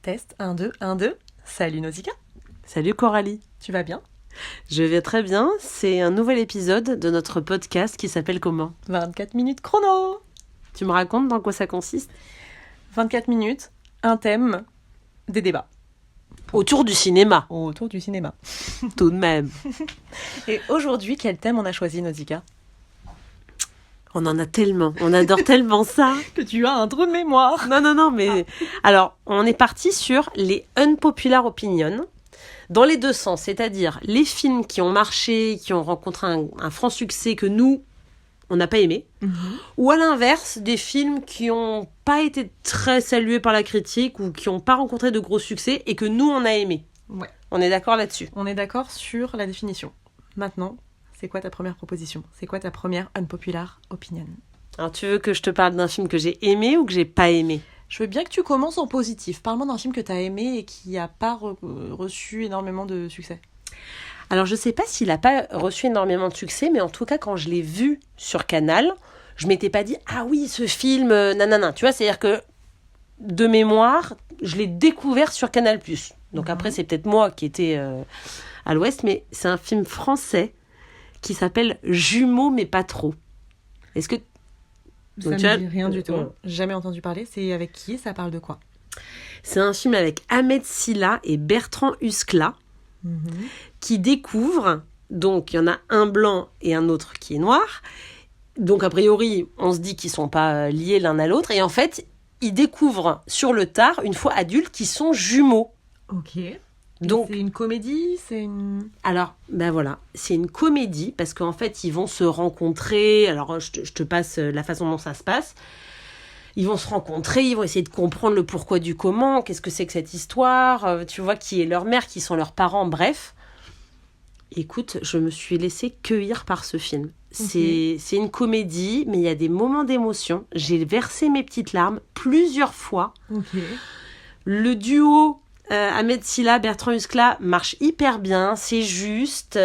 Test, 1, 2, 1, 2. Salut Nausicaa. Salut Coralie. Tu vas bien? Je vais très bien. C'est un nouvel épisode de notre podcast qui s'appelle comment? 24 minutes chrono. Tu me racontes dans quoi ça consiste? 24 minutes, un thème, des débats. Autour du cinéma. Autour du cinéma. Tout de même. Et aujourd'hui, quel thème on a choisi, Nausicaa? On en a tellement. On adore tellement ça. Que tu as un trou de mémoire. Non, mais... Alors, on est parti sur les unpopular opinions. Dans les deux sens, c'est-à-dire les films qui ont marché, qui ont rencontré un franc succès que nous, on n'a pas aimé. Ou à l'inverse, des films qui n'ont pas été très salués par la critique ou qui n'ont pas rencontré de gros succès et que nous, on a aimé. Ouais. On est d'accord là-dessus? On est d'accord sur la définition. Maintenant, c'est quoi ta première proposition? C'est quoi ta première unpopular opinion? Alors, tu veux que je te parle d'un film que j'ai aimé ou que j'ai pas aimé? Je veux bien que tu commences en positif. Parle-moi d'un film que tu as aimé et qui n'a pas reçu énormément de succès. Alors, je sais pas s'il a pas reçu énormément de succès, mais en tout cas, quand je l'ai vu sur Canal, je m'étais pas dit « Ah oui, ce film, nanana ». Tu vois, c'est-à-dire que, de mémoire, je l'ai découvert sur Canal+. Donc après, c'est peut-être moi qui étais à l'ouest, mais c'est un film français qui s'appelle « Jumeaux, mais pas trop ». Est-ce que... Ça me dit rien du tout. Jamais entendu parler. C'est avec qui? Ça parle de quoi? C'est un film avec Ahmed Silla et Bertrand Huskla qui découvrent, donc il y en a un blanc et un autre qui est noir, donc a priori on se dit qu'ils ne sont pas liés l'un à l'autre, et en fait ils découvrent sur le tard, une fois adultes, qu'ils sont jumeaux. Ok. Donc, c'est une comédie, Alors, ben voilà, c'est une comédie, parce qu'en fait, ils vont se rencontrer. Alors, je te passe la façon dont ça se passe. Ils vont se rencontrer, ils vont essayer de comprendre le pourquoi du comment, qu'est-ce que c'est que cette histoire, tu vois, qui est leur mère, qui sont leurs parents, bref. Écoute, je me suis laissée cueillir par ce film. Okay. C'est une comédie, mais il y a des moments d'émotion. J'ai versé mes petites larmes plusieurs fois. Okay. Le duo... Ahmed Silla, Bertrand Huskla marche hyper bien, c'est juste.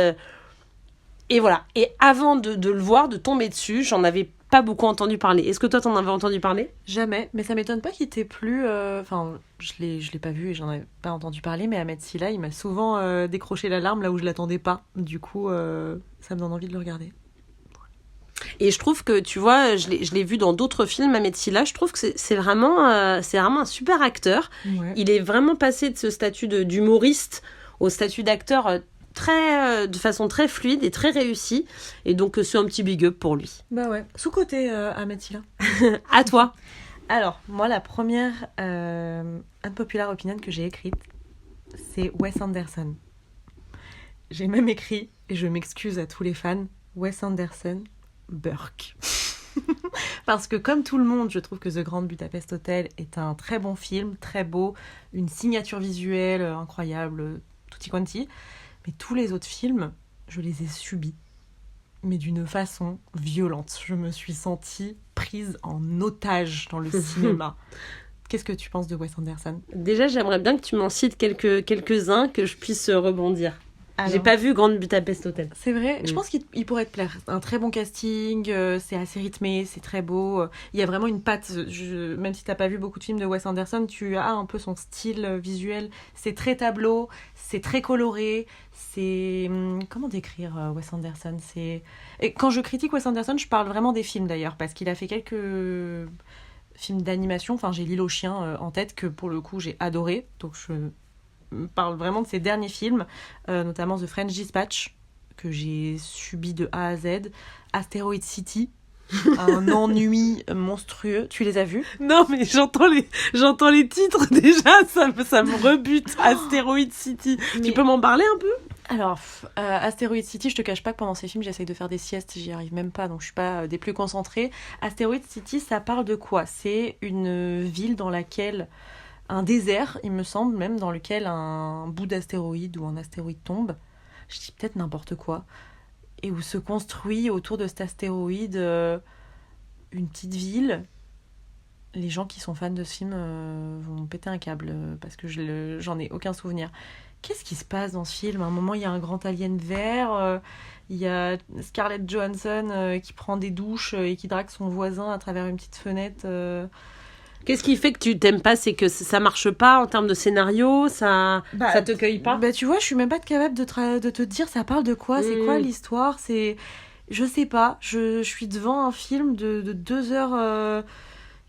Et voilà. Et avant de le voir, de tomber dessus, j'en avais pas beaucoup entendu parler. Est-ce que toi, t'en avais entendu parler? Jamais, mais ça m'étonne pas qu'il t'ait plu. Enfin, je l'ai pas vu et j'en avais pas entendu parler, mais Ahmed Silla, il m'a souvent décroché l'alarme là où je l'attendais pas. Du coup, ça me donne envie de le regarder. Et je trouve que, tu vois, je l'ai vu dans d'autres films, Ahmed Silla, je trouve que c'est vraiment un super acteur. Ouais. Il est vraiment passé de ce statut d'humoriste au statut d'acteur de façon très fluide et très réussie. Et donc, c'est un petit big up pour lui. Bah ouais, sous-côté Ahmed Silla. À toi. Alors, moi, la première unpopular opinion que j'ai écrite, c'est Wes Anderson. J'ai même écrit, et je m'excuse à tous les fans, Wes Anderson... Burke. Parce que comme tout le monde, je trouve que The Grand Budapest Hotel est un très bon film, très beau, une signature visuelle incroyable, tutti quanti. Mais tous les autres films, je les ai subis. Mais d'une façon violente. Je me suis sentie prise en otage dans le cinéma. Qu'est-ce que tu penses de Wes Anderson? Déjà, j'aimerais bien que tu m'en cites quelques-uns, que je puisse rebondir. Alors, j'ai pas vu Grand Budapest Hotel. C'est vrai, je pense qu'il pourrait te plaire. Un très bon casting, c'est assez rythmé, c'est très beau. Il y a vraiment une patte. Même si t'as pas vu beaucoup de films de Wes Anderson, tu as un peu son style visuel. C'est très tableau, c'est très coloré. C'est... Comment décrire Wes Anderson? Et quand je critique Wes Anderson, je parle vraiment des films d'ailleurs, parce qu'il a fait quelques films d'animation. Enfin, j'ai L'île aux chiens en tête, que pour le coup j'ai adoré. Donc je parle vraiment de ses derniers films, notamment The French Dispatch, que j'ai subi de A à Z, Asteroid City, un ennui monstrueux. Tu les as vus? Non, mais j'entends les titres déjà, ça me rebute. Asteroid City. Mais... Tu peux m'en parler un peu? Alors, Asteroid City, je te cache pas que pendant ces films, j'essaye de faire des siestes, j'y arrive même pas, donc je suis pas des plus concentrée. Asteroid City, ça parle de quoi? C'est une ville dans laquelle... un désert, il me semble, même dans lequel un bout d'astéroïde ou un astéroïde tombe. Je dis peut-être n'importe quoi. Et où se construit autour de cet astéroïde une petite ville. Les gens qui sont fans de ce film vont péter un câble parce que j'en ai aucun souvenir. Qu'est-ce qui se passe dans ce film? À un moment, il y a un grand alien vert. Il y a Scarlett Johansson qui prend des douches et qui drague son voisin à travers une petite fenêtre... Qu'est-ce qui fait que tu t'aimes pas? C'est que ça marche pas en termes de scénario, ça te cueille pas? Bah tu vois, je suis même pas capable de te dire ça parle de quoi, c'est quoi l'histoire, je sais pas, je suis devant un film de 2 heures,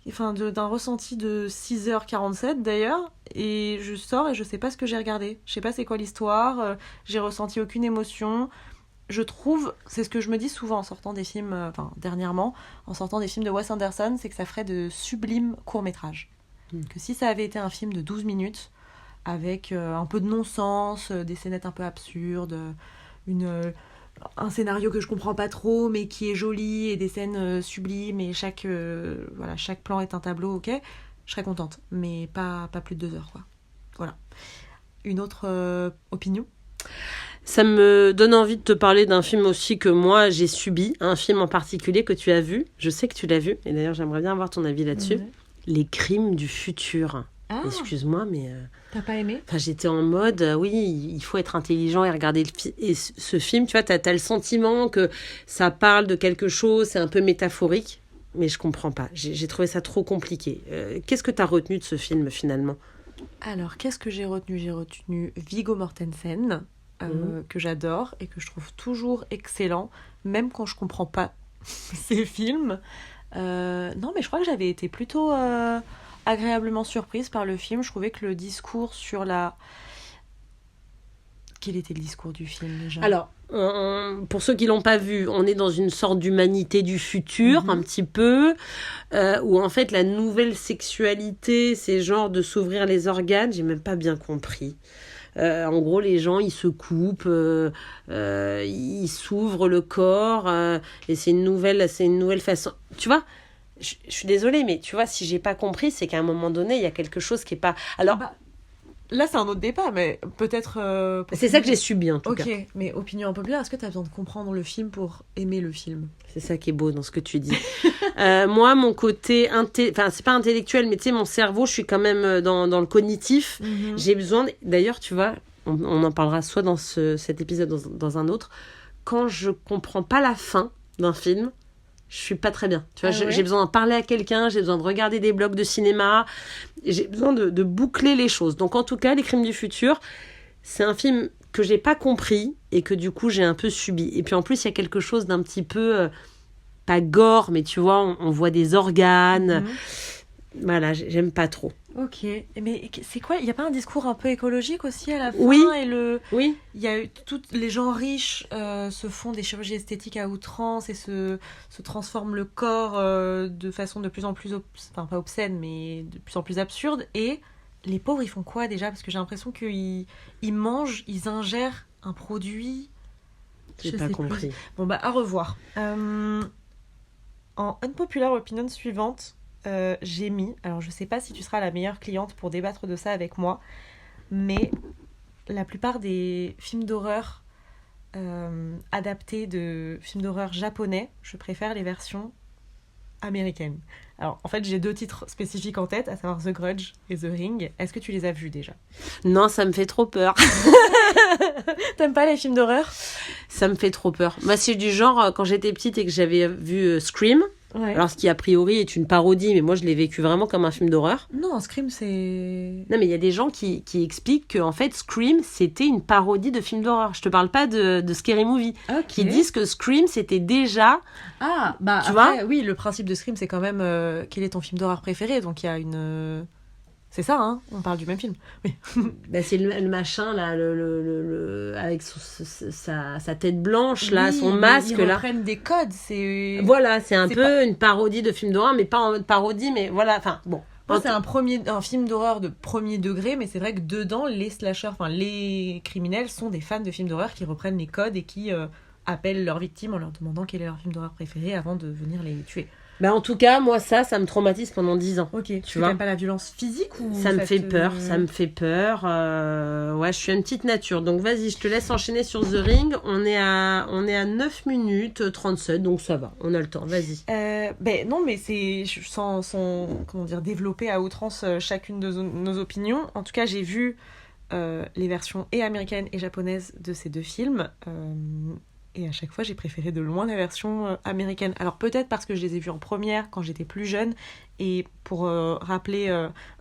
d'un ressenti de 6h47 d'ailleurs, et je sors et je sais pas ce que j'ai regardé, je sais pas c'est quoi l'histoire, j'ai ressenti aucune émotion. Je trouve, c'est ce que je me dis souvent en sortant des films, dernièrement, en sortant des films de Wes Anderson, c'est que ça ferait de sublimes courts-métrages. Que si ça avait été un film de 12 minutes, avec un peu de non-sens, des scénettes un peu absurdes, un scénario que je comprends pas trop, mais qui est joli, et des scènes sublimes, et chaque plan est un tableau, ok, je serais contente. Mais pas plus de 2 heures, quoi. Voilà. Une autre opinion ? Ça me donne envie de te parler d'un film aussi que moi j'ai subi, un film en particulier que tu as vu. Je sais que tu l'as vu, et d'ailleurs j'aimerais bien avoir ton avis là-dessus. Les Crimes du futur. Ah. Excuse-moi, mais... T'as pas aimé ? J'étais en mode, oui, il faut être intelligent et regarder ce film. Tu vois, t'as le sentiment que ça parle de quelque chose, c'est un peu métaphorique, mais je comprends pas. J'ai trouvé ça trop compliqué. Qu'est-ce que t'as retenu de ce film, finalement ? Alors, qu'est-ce que j'ai retenu ? J'ai retenu Viggo Mortensen, que j'adore et que je trouve toujours excellent, même quand je comprends pas ses films. Non, mais je crois que j'avais été plutôt agréablement surprise par le film. Je trouvais que le discours sur la... Quel était le discours du film déjà ? Alors, pour ceux qui l'ont pas vu, on est dans une sorte d'humanité du futur, un petit peu, où en fait la nouvelle sexualité, c'est genre de s'ouvrir les organes. J'ai même pas bien compris. En gros, les gens, ils se coupent, ils s'ouvrent le corps, et c'est une nouvelle façon. Tu vois, je suis désolée, mais tu vois, si j'ai pas compris, c'est qu'à un moment donné, il y a quelque chose qui est pas... Alors, là, c'est un autre débat, mais peut-être... c'est ça que j'ai subi, en tout cas. Ok, mais opinion impopulaire, est-ce que tu as besoin de comprendre le film pour aimer le film ? C'est ça qui est beau dans ce que tu dis. Moi, mon côté... c'est pas intellectuel, mais tu sais, mon cerveau, je suis quand même dans le cognitif. J'ai besoin... D'ailleurs, tu vois, on en parlera soit dans cet épisode, dans un autre. Quand je comprends pas la fin d'un film, je suis pas très bien. Tu vois, j'ai besoin d'en parler à quelqu'un, j'ai besoin de regarder des blogs de cinéma, j'ai besoin de boucler les choses. Donc, en tout cas, Les Crimes du futur, c'est un film que j'ai pas compris et que du coup, j'ai un peu subi. Et puis, en plus, il y a quelque chose d'un petit peu... pas gore, mais tu vois, on voit des organes. Voilà, j'aime pas trop. Ok, mais c'est quoi ? Il n'y a pas un discours un peu écologique aussi à la fin ? Oui. Oui. Il y a les gens riches se font des chirurgies esthétiques à outrance et se transforment le corps de façon de plus en plus, pas obscène, mais de plus en plus absurde. Et les pauvres, ils font quoi déjà ? Parce que j'ai l'impression qu'ils mangent, ils ingèrent un produit... J'ai pas compris. Plus. Bon, à revoir. En unpopular opinion suivante, j'ai mis, alors je sais pas si tu seras la meilleure cliente pour débattre de ça avec moi, mais la plupart des films d'horreur adaptés de films d'horreur japonais, je préfère les versions américaines. Alors, en fait, j'ai 2 titres spécifiques en tête, à savoir The Grudge et The Ring. Est-ce que tu les as vus déjà ? Non, ça me fait trop peur. T'aimes pas les films d'horreur ? Ça me fait trop peur. Moi, c'est du genre, quand j'étais petite et que j'avais vu Scream, alors ce qui a priori est une parodie, mais moi je l'ai vécu vraiment comme un film d'horreur. Non, Scream c'est... Non, mais il y a des gens qui expliquent que en fait Scream c'était une parodie de film d'horreur. Je te parle pas de Scary Movie. Okay. Qui disent que Scream c'était déjà... Ah, tu après, vois ? Oui, le principe de Scream c'est quand même quel est ton film d'horreur préféré, donc il y a une... C'est ça, hein ? On parle du même film. Oui. C'est le machin, là, avec sa tête blanche, là, son masque, là. Ils reprennent des codes, c'est... Voilà, c'est peu une parodie de film d'horreur, mais pas en mode parodie, mais voilà, enfin, bon. Moi, c'est un film d'horreur de premier degré, mais c'est vrai que dedans, les slashers, les criminels sont des fans de films d'horreur qui reprennent les codes et qui appellent leurs victimes en leur demandant quel est leur film d'horreur préféré avant de venir les tuer. En tout cas, moi, ça me traumatise pendant 10 ans. Ok, tu n'aimes pas la violence physique ou... Ça me fait peur. Ouais, je suis une petite nature. Donc, vas-y, je te laisse enchaîner sur The Ring. On est à 9 minutes 37, donc ça va. On a le temps, vas-y. Non, mais c'est sans comment dire, développer à outrance chacune de nos opinions. En tout cas, j'ai vu les versions et américaines et japonaises de ces 2 films. Et à chaque fois, j'ai préféré de loin la version américaine. Alors peut-être parce que je les ai vus en première quand j'étais plus jeune. Et pour rappeler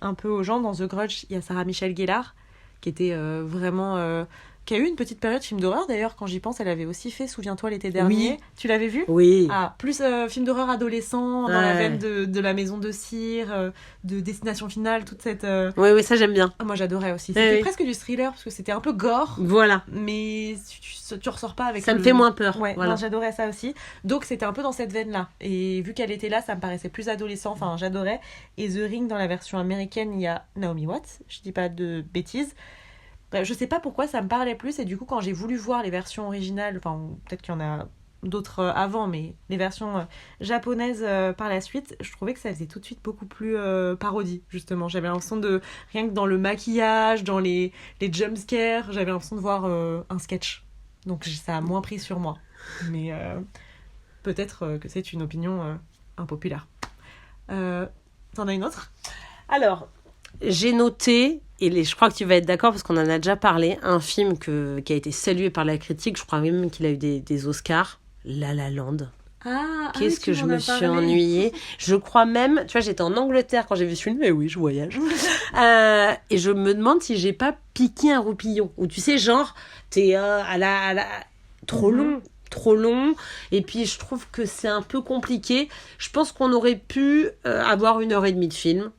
un peu aux gens, dans The Grudge, il y a Sarah Michelle Gellar, qui était vraiment... qui a eu une petite période film d'horreur, d'ailleurs, quand j'y pense, elle avait aussi fait Souviens-toi l'été dernier. Oui. Tu l'avais vu ? Oui. Ah, plus film d'horreur adolescent, dans la veine de La Maison de Cire, de Destination Finale, toute cette... Oui, ça j'aime bien. Ah, moi j'adorais aussi. C'était Oui. presque du thriller, parce que c'était un peu gore. Voilà. Mais tu ressors pas avec ça me fait moins peur. Ouais, voilà. non, j'adorais ça aussi. Donc c'était un peu dans cette veine-là. Et vu qu'elle était là, ça me paraissait plus adolescent. Enfin, j'adorais. Et The Ring, dans la version américaine, il y a Naomi Watts. Je dis pas de bêtises. Je sais pas pourquoi ça me parlait plus. Et du coup, quand j'ai voulu voir les versions originales, enfin, peut-être qu'il y en a d'autres avant, mais les versions japonaises par la suite, je trouvais que ça faisait tout de suite beaucoup plus parodie, justement. J'avais l'impression de, rien que dans le maquillage, dans les jumpscares, j'avais l'impression de voir un sketch. Donc ça a moins pris sur moi. Mais peut-être que c'est une opinion impopulaire. T'en as une autre ? Alors, j'ai noté, et je crois que tu vas être d'accord parce qu'on en a déjà parlé, un film qui a été salué par la critique, je crois même qu'il a eu des Oscars, La La Land. Qu'est-ce que je me suis ennuyée. Je crois même, tu vois, j'étais en Angleterre quand j'ai vu ce film, mais oui, je voyage. Et je me demande si j'ai pas piqué un roupillon. Ou tu sais, genre, t'es à la... Trop long. Et puis, je trouve que c'est un peu compliqué. Je pense qu'on aurait pu avoir 1h30 de film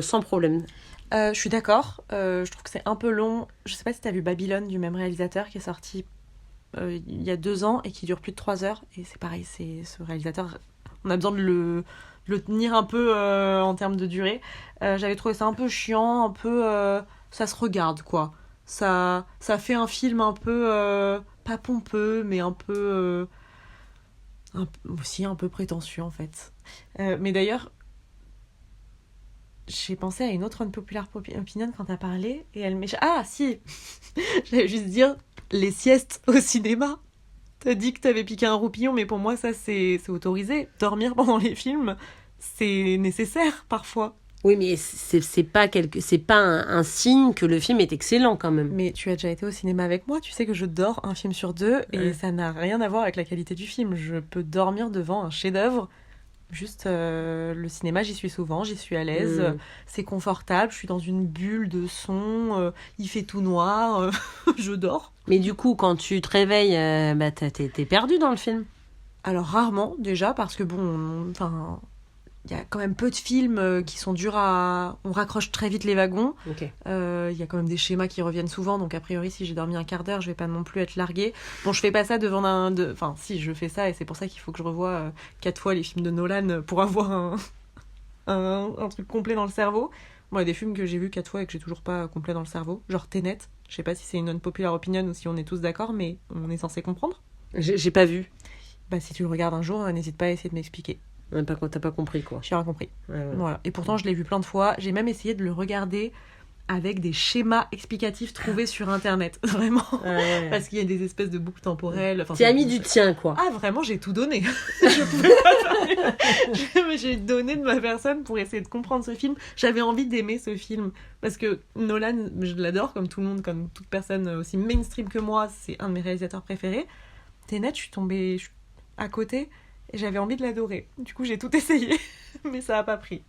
sans problème. Je suis d'accord. Je trouve que c'est un peu long. Je sais pas si t'as vu Babylone du même réalisateur qui est sorti il y a 2 ans et qui dure plus de 3 heures. Et c'est pareil, c'est ce réalisateur, on a besoin de le tenir un peu en termes de durée. J'avais trouvé ça un peu chiant, un peu... ça se regarde, quoi. Ça fait un film un peu... pas pompeux, mais un peu... aussi un peu prétentieux, en fait. Mais d'ailleurs, j'ai pensé à une autre unpopular opinion quand t'as parlé, et elle m'échappe... Ah, si j'allais juste dire... Les siestes au cinéma. T'as dit que t'avais piqué un roupillon, mais pour moi, ça, c'est autorisé. Dormir pendant les films, c'est nécessaire, parfois. Oui, mais c'est pas un signe que le film est excellent, quand même. Mais tu as déjà été au cinéma avec moi, tu sais que je dors un film sur 2, et ça n'a rien à voir avec la qualité du film. Je peux dormir devant un chef-d'œuvre. Juste, le cinéma, j'y suis souvent, j'y suis à l'aise, c'est confortable, je suis dans une bulle de son, il fait tout noir, je dors. Mais du coup, quand tu te réveilles, t'es perdu dans le film. Alors rarement, déjà, parce que bon, enfin, il y a quand même peu de films qui sont durs à... On raccroche très vite les wagons. Okay. Il y a quand même des schémas qui reviennent souvent, donc a priori, si j'ai dormi un quart d'heure, je vais pas non plus être larguée. Bon, je fais pas ça devant Enfin, si, je fais ça, et c'est pour ça qu'il faut que je revoie 4 fois les films de Nolan pour avoir un truc complet dans le cerveau. Bon, il y a des films que j'ai vus 4 fois et que j'ai toujours pas complet dans le cerveau, genre Tenet. Je sais pas si c'est une unpopular opinion ou si on est tous d'accord, mais on est censé comprendre. J'ai pas vu. Bah, si tu le regardes un jour, n'hésite pas à essayer de m'expliquer. T'as pas compris, quoi. J'ai rien compris. Ouais. Voilà. Et pourtant, je l'ai vu plein de fois. J'ai même essayé de le regarder avec des schémas explicatifs trouvés sur Internet. Vraiment. Ouais. Parce qu'il y a des espèces de boucles temporelles. Enfin, tu as mis du tien, quoi. Ah, vraiment, j'ai tout donné. Je pouvais pas faire... J'ai donné de ma personne pour essayer de comprendre ce film. J'avais envie d'aimer ce film. Parce que Nolan, je l'adore, comme tout le monde, comme toute personne aussi mainstream que moi. C'est un de mes réalisateurs préférés. Tenet, je suis tombée à côté... Et j'avais envie de l'adorer. Du coup, j'ai tout essayé, mais ça n'a pas pris.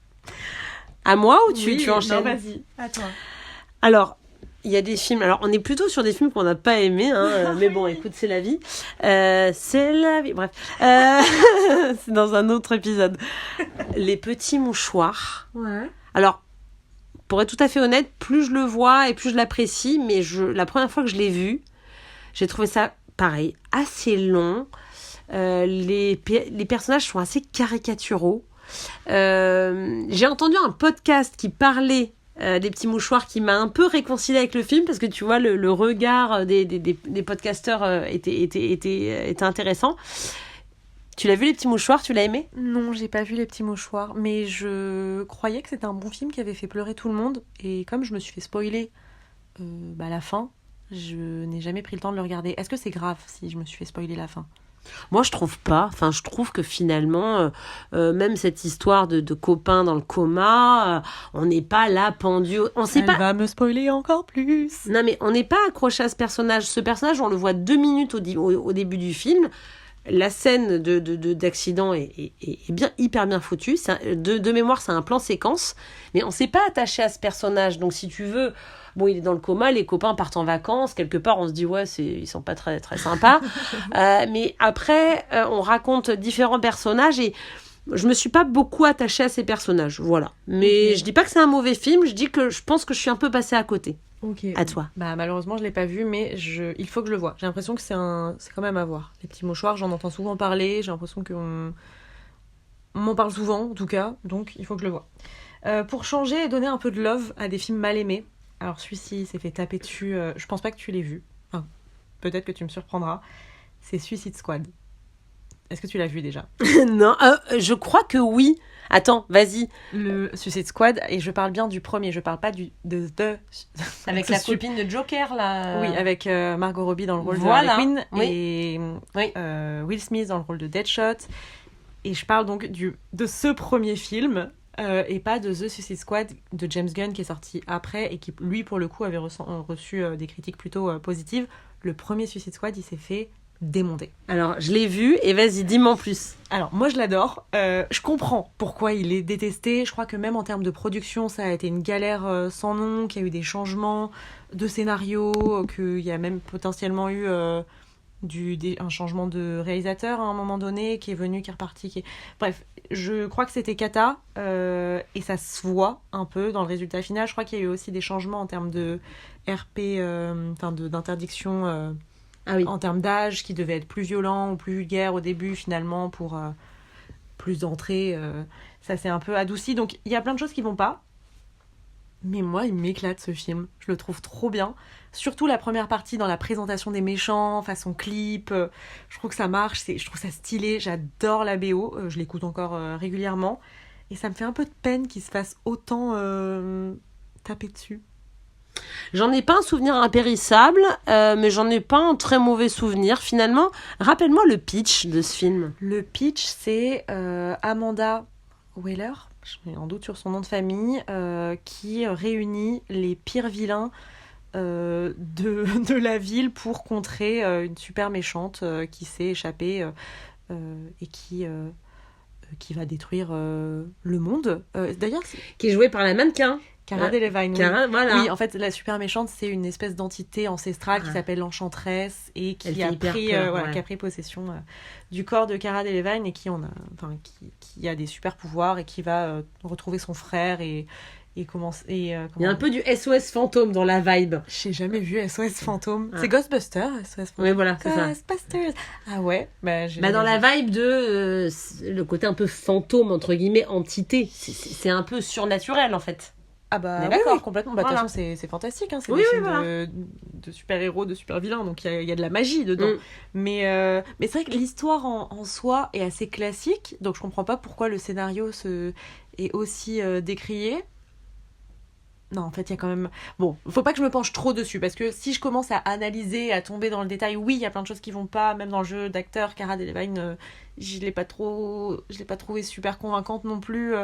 À moi ou tu enchaînes ? Non, vas-y, à toi. Alors, il y a des films... Alors, on est plutôt sur des films qu'on n'a pas aimés, hein, mais bon, écoute, c'est la vie. C'est la vie... Bref. C'est dans un autre épisode. Les petits mouchoirs. Ouais. Alors, pour être tout à fait honnête, plus je le vois et plus je l'apprécie, mais la première fois que je l'ai vu, j'ai trouvé ça, pareil, assez long... les personnages sont assez caricaturaux. J'ai entendu un podcast qui parlait des petits mouchoirs qui m'a un peu réconcilié avec le film parce que tu vois le regard des podcasteurs était intéressant. Tu l'as vu les petits mouchoirs, tu l'as aimé ? Non, j'ai pas vu les petits mouchoirs, mais je croyais que c'était un bon film qui avait fait pleurer tout le monde, et comme je me suis fait spoiler la fin, je n'ai jamais pris le temps de le regarder. Est-ce que c'est grave si je me suis fait spoiler la fin ? Moi, je trouve pas. Enfin, je trouve que finalement, même cette histoire de copain dans le coma, on n'est pas là pendu. On sait Elle pas. va me spoiler encore plus. Non, mais on n'est pas accroché à ce personnage. Ce personnage, on le voit 2 minutes au début du film. La scène d'accident est bien, hyper bien foutue. De mémoire, c'est un plan séquence. Mais on ne s'est pas attaché à ce personnage. Donc, si tu veux, bon, il est dans le coma, les copains partent en vacances. Quelque part, on se dit, ouais, ils sont pas très, très sympas. Mais après, on raconte différents personnages et je me suis pas beaucoup attachée à ces personnages. Voilà. Mais je dis pas que c'est un mauvais film. Je pense que je suis un peu passée à côté. Ok. À toi. Bah, malheureusement, je l'ai pas vu, mais il faut que je le voie. J'ai l'impression que c'est quand même à voir. Les petits mouchoirs, j'en entends souvent parler. J'ai l'impression qu'on m'en parle souvent, en tout cas. Donc, il faut que je le voie. Pour changer et donner un peu de love à des films mal aimés. Alors, celui-ci s'est fait taper dessus. Je pense pas que tu l'aies vu. Enfin, peut-être que tu me surprendras. C'est Suicide Squad. Est-ce que tu l'as vu déjà? Non, je crois que oui. Attends, vas-y. Le Suicide Squad, et je parle bien du premier, je parle pas de Avec la copine de Joker, là. Oui, avec Margot Robbie dans le rôle de Voilà. Harley Quinn Oui. et Oui. Will Smith dans le rôle de Deadshot. Et je parle donc de ce premier film et pas de The Suicide Squad de James Gunn qui est sorti après et qui, lui, pour le coup, avait reçu des critiques plutôt positives. Le premier Suicide Squad, il s'est fait démonter. Alors, je l'ai vu et vas-y, dis-moi en plus. Alors, moi, je l'adore. Je comprends pourquoi il est détesté. Je crois que même en termes de production, ça a été une galère sans nom, qu'il y a eu des changements de scénario, qu'il y a même potentiellement eu un changement de réalisateur à un moment donné, qui est venu, qui est reparti. Bref, je crois que c'était cata, et ça se voit un peu dans le résultat final. Je crois qu'il y a eu aussi des changements en termes de RP, d'interdiction... Ah oui. En termes d'âge, qui devait être plus violent ou plus vulgaire au début, finalement, pour plus d'entrée. Ça s'est un peu adouci. Donc, il y a plein de choses qui vont pas. Mais moi, il m'éclate, ce film. Je le trouve trop bien. Surtout la première partie, dans la présentation des méchants, façon clip. Je trouve que ça marche. Je trouve ça stylé. J'adore la BO. Je l'écoute encore régulièrement. Et ça me fait un peu de peine qu'il se fasse autant taper dessus. J'en ai pas un souvenir impérissable, mais j'en ai pas un très mauvais souvenir. Finalement, rappelle-moi le pitch de ce film. Le pitch, c'est Amanda Waller, je mets en doute sur son nom de famille, qui réunit les pires vilains de la ville pour contrer une super méchante qui s'est échappée et qui va détruire le monde. D'ailleurs, Qui est joué par la mannequin. Cara Delevingne. Cara, voilà. Oui, en fait, la super méchante, c'est une espèce d'entité ancestrale qui s'appelle l'Enchantresse et qui a pris possession du corps de Cara Delevingne et qui a des super pouvoirs et qui va retrouver son frère et commencer. Il y a un peu du SOS fantôme dans la vibe. J'ai jamais vu SOS fantôme. C'est Ghostbusters, SOS fantôme. Oui, voilà, c'est ça. Ghostbusters. Ah ouais. Dans la vibe de le côté un peu fantôme entre guillemets entité. C'est un peu surnaturel en fait. Ah bah d'accord, complètement. De toute façon, c'est fantastique. C'est des films de super-héros, de super-vilains, donc il y a de la magie dedans. Mais c'est vrai que l'histoire en soi est assez classique, donc je comprends pas pourquoi le scénario est aussi décrié. Non, en fait, il y a quand même... Bon, faut pas que je me penche trop dessus, parce que si je commence à analyser, à tomber dans le détail, oui, il y a plein de choses qui vont pas, même dans le jeu d'acteur, Cara Delevingne, je l'ai pas trouvé super convaincante non plus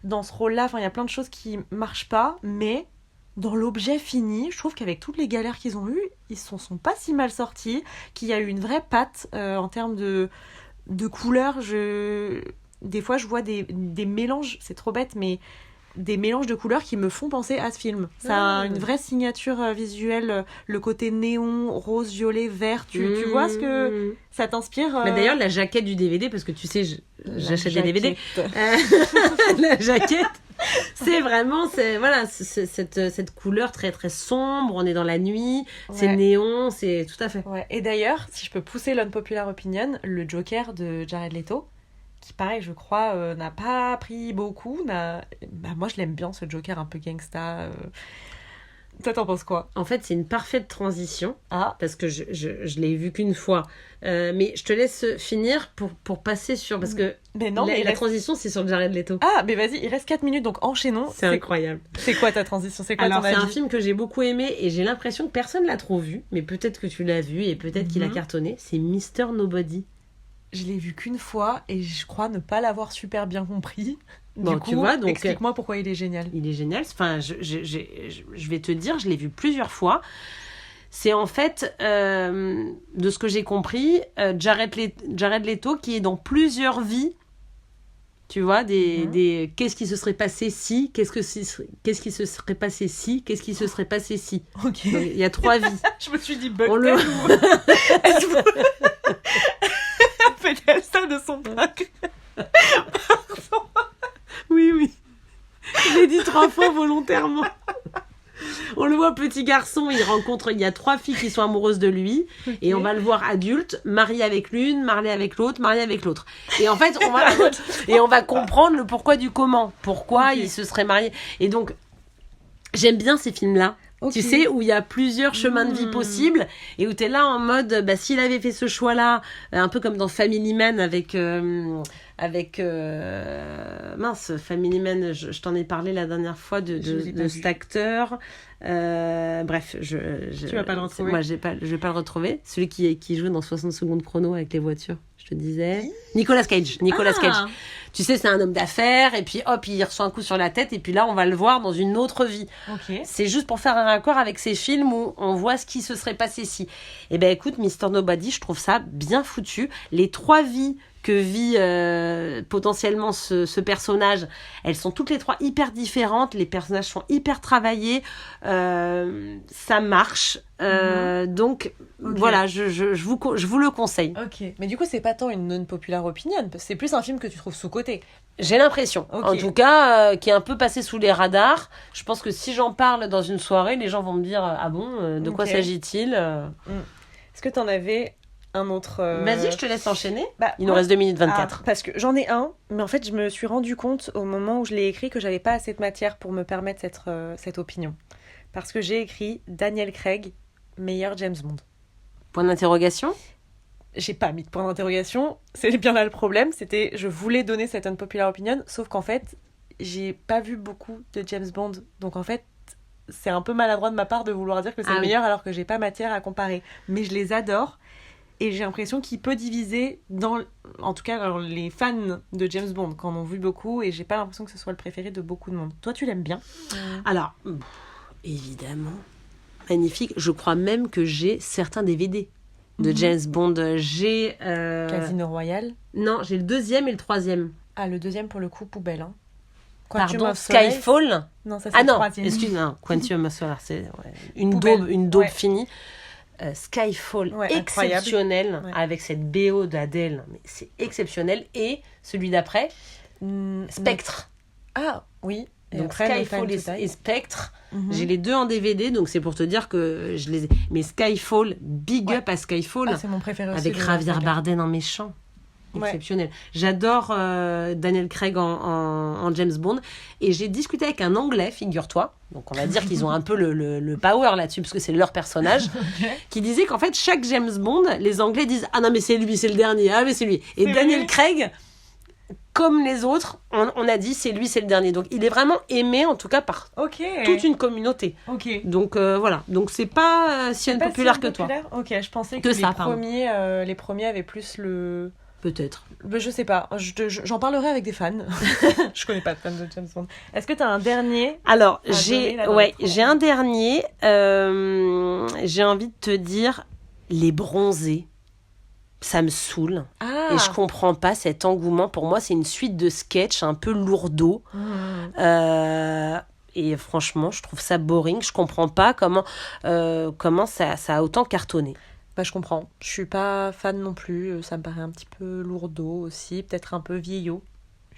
dans ce rôle-là. Enfin, il y a plein de choses qui marchent pas, mais dans l'objet fini, je trouve qu'avec toutes les galères qu'ils ont eues, ils sont pas si mal sortis, qu'il y a eu une vraie patte en termes de couleurs. Des fois, je vois des mélanges, c'est trop bête, mais... des mélanges de couleurs qui me font penser à ce film. Ça a une vraie signature visuelle, le côté néon, rose, violet, vert. Tu vois ce que ça t'inspire Mais d'ailleurs, la jaquette du DVD, parce que tu sais, j'achète des DVD. La jaquette, c'est vraiment cette couleur très très sombre. On est dans la nuit, c'est néon, c'est tout à fait. Ouais. Et d'ailleurs, si je peux pousser l'unpopular opinion, le Joker de Jared Leto, qui pareil je crois n'a pas pris beaucoup, moi je l'aime bien ce Joker un peu gangsta. Toi t'en penses quoi? En fait c'est une parfaite transition parce que je l'ai vu qu'une fois, mais je te laisse finir pour passer sur, parce que la transition c'est sur Jared Leto. Mais vas-y, il reste 4 minutes donc enchaînons. C'est incroyable. C'est quoi ta transition? C'est quoi ton avis? C'est un film que j'ai beaucoup aimé et j'ai l'impression que personne l'a trop vu, mais peut-être que tu l'as vu et peut-être qu'il a cartonné. C'est Mr. Nobody. je l'ai vu qu'une fois et je crois ne pas l'avoir super bien compris. Bon, Du coup, tu vois, donc, explique-moi pourquoi il est génial. Il est génial. Enfin, je vais te dire, je l'ai vu plusieurs fois. C'est en fait, de ce que j'ai compris, Jared Leto qui est dans plusieurs vies. Tu vois, des qu'est-ce qui se serait passé si, qu'est-ce qui se serait passé si, qu'est-ce qui se serait passé si. Ok. Donc, il y a 3 vies. Je me suis dit, On le- fait-elle ça de son bac? Oui. Je l'ai dit 3 fois volontairement. On le voit petit garçon, il y a 3 filles qui sont amoureuses de lui, et on va le voir adulte, marié avec l'une, marié avec l'autre, marié avec l'autre. Et en fait, on va comprendre le pourquoi du comment. Pourquoi il se serait marié. Et donc, j'aime bien ces films-là. Okay. Tu sais, où il y a plusieurs chemins de vie possibles, et où t'es là en mode, s'il avait fait ce choix-là, un peu comme dans Family Man avec Family Man, je t'en ai parlé la dernière fois de cet acteur. Bref, tu vas pas le retrouver. Moi, je vais pas le retrouver. Celui qui joue dans 60 secondes chrono avec les voitures, je te disais. Nicolas Cage. Tu sais, c'est un homme d'affaires, et puis hop, il reçoit un coup sur la tête, et puis là, on va le voir dans une autre vie. Okay. C'est juste pour faire un raccord avec ces films où on voit ce qui se serait passé si. Eh ben, écoute, Mr. Nobody, je trouve ça bien foutu. Les 3 vies que vit potentiellement ce personnage, elles sont toutes les 3 hyper différentes, les personnages sont hyper travaillés, ça marche, donc voilà, je vous le conseille. Ok, mais du coup c'est pas tant une non-popular opinion, c'est plus un film que tu trouves sous-coté. J'ai l'impression, en tout cas, qui est un peu passé sous les radars. Je pense que si j'en parle dans une soirée, les gens vont me dire, ah bon, de quoi s'agit-il Est-ce que t'en avais un autre Vas-y, je te laisse enchaîner. Il nous reste 2 minutes 24. Parce que j'en ai un, mais en fait, je me suis rendu compte au moment où je l'ai écrit que j'avais pas assez de matière pour me permettre cette opinion. Parce que j'ai écrit Daniel Craig, meilleur James Bond. Point d'interrogation ? J'ai pas mis de point d'interrogation. C'est bien là le problème. Je voulais donner cette unpopular opinion, sauf qu'en fait, j'ai pas vu beaucoup de James Bond. Donc en fait, c'est un peu maladroit de ma part de vouloir dire que c'est le meilleur alors que j'ai pas matière à comparer. Mais je les adore. Et j'ai l'impression qu'il peut diviser en tout cas les fans de James Bond qui en ont vu beaucoup, et j'ai pas l'impression que ce soit le préféré de beaucoup de monde. Toi, tu l'aimes bien? Alors, évidemment, magnifique. Je crois même que j'ai certains DVD de James Bond. J'ai Casino Royale. Non, j'ai le 2e et le 3e. Ah, le 2e pour le coup, poubelle. Hein. Pardon, Skyfall. Non, ça c'est le 3e. Excuse-moi, Quantum of Solace, c'est une daube finie. Skyfall, exceptionnel, avec cette BO d'Adèle, mais c'est exceptionnel. Et celui d'après, Spectre. Ah oui. Et donc après, Skyfall et Spectre, j'ai les 2 en DVD, donc c'est pour te dire que je les ai. Mais Skyfall, big up à Skyfall. Ah, c'est mon préféré aussi. Avec Javier Bardem en méchant. Exceptionnel. J'adore Daniel Craig en James Bond, et j'ai discuté avec un Anglais, figure-toi, donc on va dire qu'ils ont un peu le power là-dessus parce que c'est leur personnage, qui disait qu'en fait chaque James Bond, les Anglais disent ah non mais c'est lui, c'est le dernier, ah mais c'est lui, et Daniel Craig, comme les autres, on a dit c'est lui, c'est le dernier, donc il est vraiment aimé en tout cas par toute une communauté. Donc voilà, donc c'est pas si unpopular que toi. Ok, je pensais que les premiers avaient plus le... Peut-être. Je sais pas, j'en parlerai avec des fans. Je connais pas de fans de James Bond. Est-ce que t'as un dernier? Alors, j'ai un dernier. J'ai envie de te dire, Les Bronzés. Ça me saoule. Et je comprends pas cet engouement. Pour moi, c'est une suite de sketchs un peu lourdeaux. Et franchement, je trouve ça boring. Je comprends pas comment ça a autant cartonné. Je comprends. Je suis pas fan non plus. Ça me paraît un petit peu lourdeau aussi. Peut-être un peu vieillot.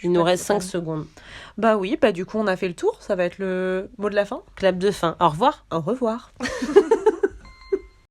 Il nous reste 5 secondes. Oui, du coup, on a fait le tour. Ça va être le mot de la fin. Clap de fin. Au revoir. Au revoir.